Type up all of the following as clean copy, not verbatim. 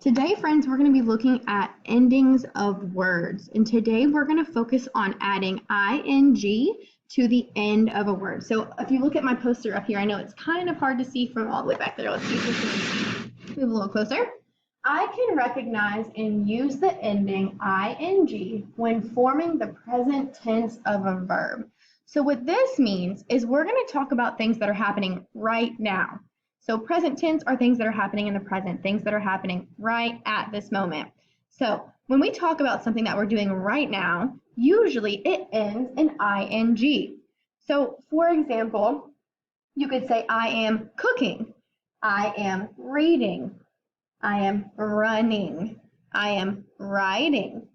Today, friends, we're going to be looking at endings of words. And today we're going to focus on adding ing to the end of a word. So if you look at my poster up here, I know it's kind of hard to see from all the way back there. Let's see if we can move a little closer. I can recognize and use the ending ing when forming the present tense of a verb. So what this means is we're going to talk about things that are happening right now. So present tense are things that are happening in the present, things that are happening right at this moment. So when we talk about something that we're doing right now, usually it ends in ing. So for example, you could say, I am cooking, I am reading, I am running, I am writing,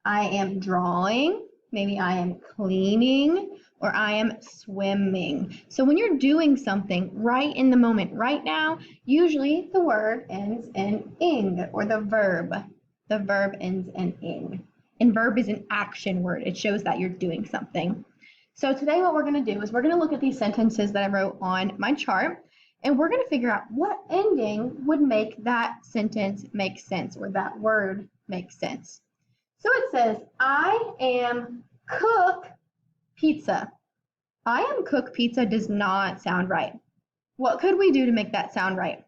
I am drawing, maybe I am cleaning, or I am swimming. So when you're doing something right in the moment, right now, usually the word ends in ing, or the verb ends in ing. And verb is an action word. It shows that you're doing something. So today what we're going to do is we're going to look at these sentences that I wrote on my chart, and we're going to figure out what ending would make that sentence make sense, or that word make sense. So it says, I am cook pizza. I am cook pizza does not sound right. What could we do to make that sound right?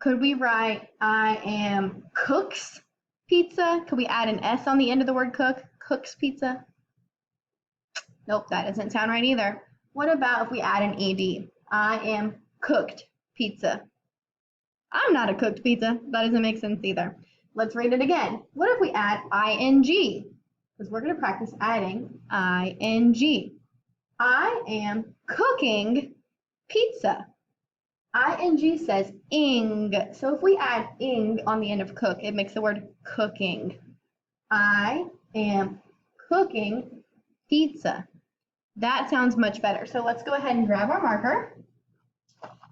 Could we write, I am cooks pizza? Could we add an S on the end of the word cook? Cooks pizza? Nope, that doesn't sound right either. What about if we add an ED? I am cooked pizza. I'm not a cooked pizza. That doesn't make sense either. Let's read it again. What if we add ing? Because we're going to practice adding ing. I am cooking pizza. Ing says ing. So if we add ing on the end of cook, it makes the word cooking. I am cooking pizza. That sounds much better. So let's go ahead and grab our marker,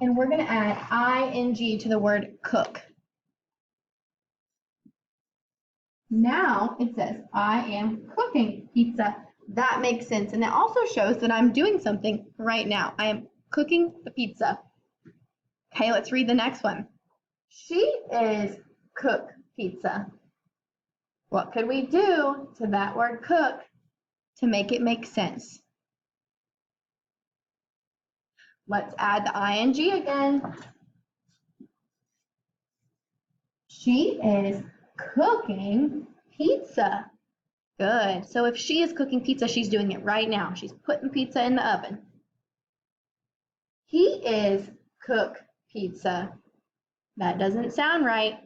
and we're going to add ing to the word cook. Now it says, I am cooking pizza. That makes sense. And that also shows that I'm doing something right now. I am cooking the pizza. Okay, let's read the next one. She is cook pizza. What could we do to that word cook to make it make sense? Let's add the ing again. She is cooking pizza. Good. So if she is cooking pizza, she's doing it right now. She's putting pizza in the oven. He is cook pizza. That doesn't sound right.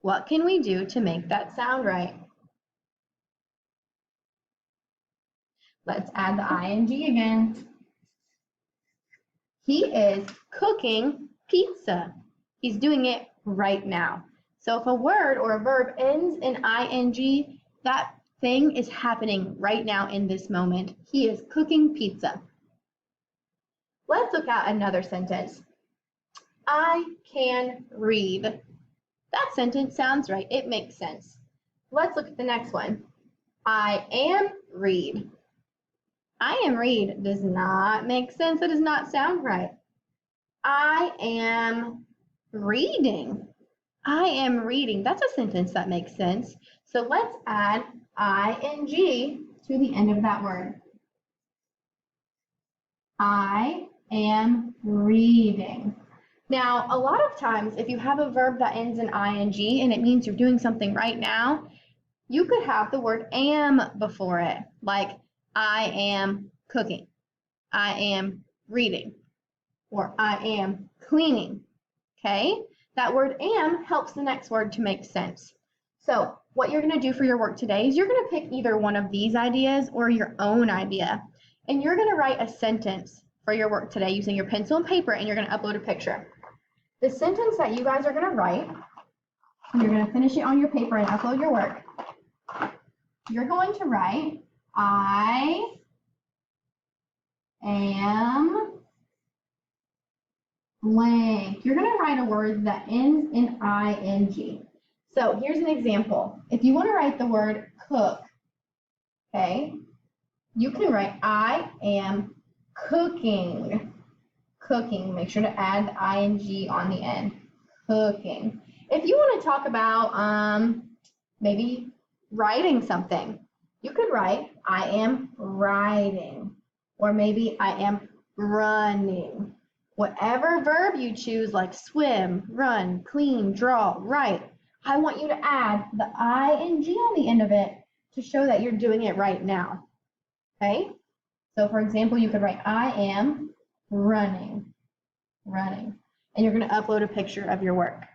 What can we do to make that sound right? Let's add the ing again. He is cooking pizza. He's doing it right now. So if a word or a verb ends in ing, that thing is happening right now in this moment. He is cooking pizza. Let's look at another sentence. I can read. That sentence sounds right. It makes sense. Let's look at the next one. I am read. I am read does not make sense. It does not sound right. I am reading. I am reading. That's a sentence that makes sense. So let's add ing to the end of that word. I am reading. Now, a lot of times, if you have a verb that ends in ing and it means you're doing something right now, you could have the word am before it, like I am cooking, I am reading, or I am cleaning, okay? That word am helps the next word to make sense. So what you're going to do for your work today is you're going to pick either one of these ideas or your own idea, and you're going to write a sentence for your work today using your pencil and paper, and you're going to upload a picture. The sentence that you guys are going to write, you're going to finish it on your paper and upload your work. You're going to write, I am blank. You're going to write a word that ends in ing. So here's an example. If you want to write the word cook, okay, you can write I am cooking. Cooking. Make sure to add the ing on the end. cooking. If you want to talk about maybe writing something, you could write, I am writing, or maybe I am running. Whatever verb you choose, like swim, run, clean, draw, write, I want you to add the ing on the end of it to show that you're doing it right now. Okay? So for example, you could write, I am running, running, and you're going to upload a picture of your work.